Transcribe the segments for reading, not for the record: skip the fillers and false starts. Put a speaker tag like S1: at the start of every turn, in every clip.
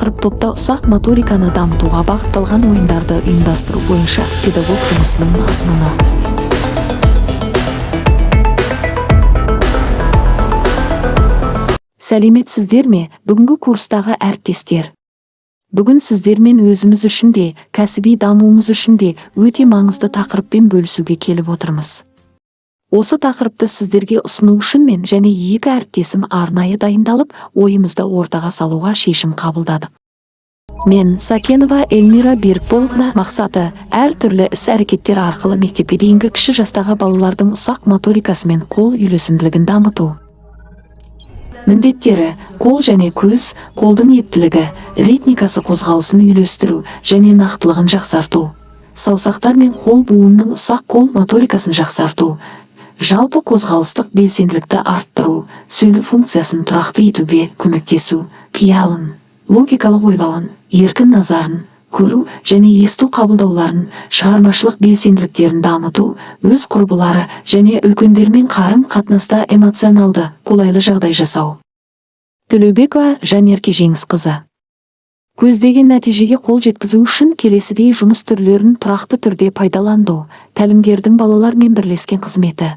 S1: шақырып топта ұсақ моториканы дамытуға бағытталған ойындарды ұйымдастыру бойынша педагог жұмысының мазмұны. Сәлеметсіздер ме, бүгінгі курстағы әріптестер? Бүгін сіздермен өзіміз үшін де, кәсіби дамуымыз үшін де өте маңызды тақырыппен бөлісуге келіп отырмыз. Осы тақырыпты сіздерге ұсыну үшін мен және екі әріптесім арнайы дайындалып, ойымызды ортаға салуға шешім қабылдадық. Мен Сакенова Эльмира Берікболовна. Мақсаты әртүрлі іс-әрекеттер арқылы мектепке дейінгі кіші жастағы балалардың ұсақ моторикасы мен қол үйлесімділігін дамыту. Міндеттері: қол және көз, қолдың ептілігі, ритмикасы, қозғалысын үйлестіру және нақтылығын жақсарту. Саусақтар мен қол буынының ұсақ қол моторикасын жақсарту. Жалпы қозғалыстық белсенділікті арттыру, сөйлеу функциясын тұрақты етуге көмектесу. Қиялын, логикалық ойлауын, еркін назарын, көру және есту қабылдауларын, шығармашылық белсенділіктерін дамыту, өз құрбылары және үлкендермен қарым-қатынаста эмоционалды, қолайлы жағдай жасау. Төлеубекова Жанерке Жеңісқызы. Көздеген нәтижеге қол жеткізу үшін келесідей жұмыс түрлерін тұрақты түрде пайдаланды. Тәлімгердің балалармен бірлескен қызметі,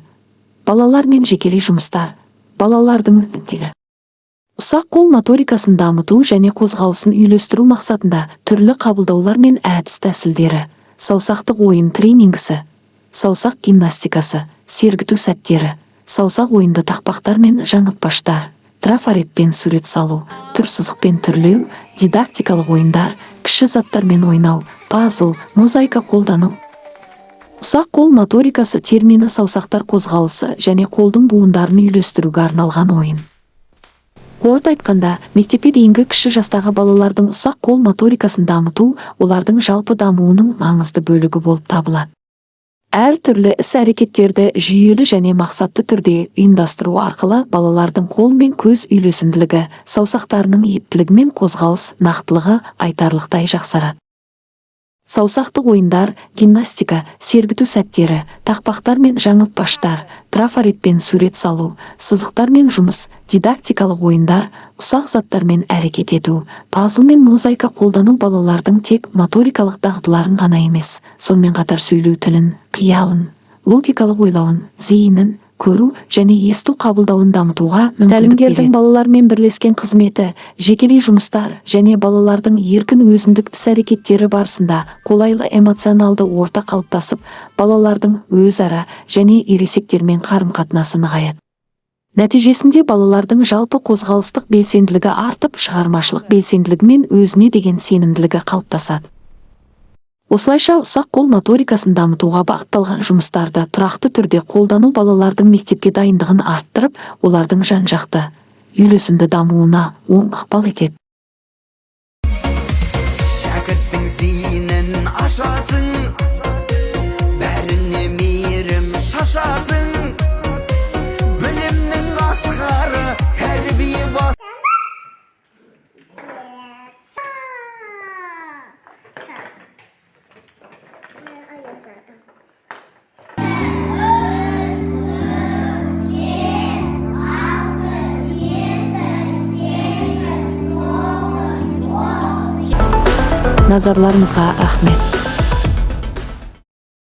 S1: балалармен жекелей жұмыстар, балалардың өтінімдері. Ұсақ қол моторикасын дамыту және қозғалысын үйлестіру мақсатында түрлі қабылдаулар мен әдіс тәсілдері, саусақтық ойын тренингісі, саусақ гимнастикасы, сергіту сәттері, саусақ ойынды тақпақтар мен жаңылтпаштар, трафаретпен сурет салу, түр сызықпен түрлеу, дидактикалық ойындар, кіші заттармен ойнау, пазл, мозаика қолдану. Ұсақ қол моторикасы термині саусақтар қозғалысы және қолдың буындарын үйлестіруге арналған ойын. Қорыта айтқанда, мектепке дейінгі кіші жастағы балалардың ұсақ қол моторикасын дамыту олардың жалпы дамуының маңызды бөлігі болып табылады. Әртүрлі іс-әрекеттерді жүйелі және мақсатты түрде ұйымдастыру арқылы балалардың қол мен көз үйлесімділігі, саусақтарының ептілігі мен қозғалыс нақтылығы айтарлықтай жақсарады. Саусақтық ойындар, гимнастика, сергіту сәттері, тақпақтар мен жаңылтпаштар, трафаретпен сурет салу, сызықтар мен жұмыс, дидактикалық ойындар, ұсақ заттармен әрекет ету, пазл мен мозаика қолдану балалардың тек моторикалық дағдыларын ғана емес, сонымен қатар сөйлеу тілін, қиялын, логикалық ойлауын, зейінін, көру және есту қабылдауын дамытуға мүмкіндік береді. Тәлімгердің балалармен бірлескен қызметі, жекелей жұмыстар және балалардың еркін өзіндік іс-әрекеттері барысында қолайлы эмоционалды орта қалыптасып, балалардың өзара және ересектермен қарым-қатынасы нығаяды. Нәтижесінде балалардың жалпы қозғалыстық белсенділігі артып, шығармашылық белсенділігі мен өзіне деген сенімділігі қалыптасады. Осылайша ұсақ қол моторикасын дамытуға бағытталған жұмыстарды тұрақты түрде қолдану балалардың мектепке дайындығын арттырып, олардың жан-жақты, үйлесімді дамуына оң ықпал етеді.
S2: Шәкірттің зейінін ашасың, бәріне мейірім шашасың, білімнің асқары тәрбие бас.
S1: Назарларыңызға рахмет.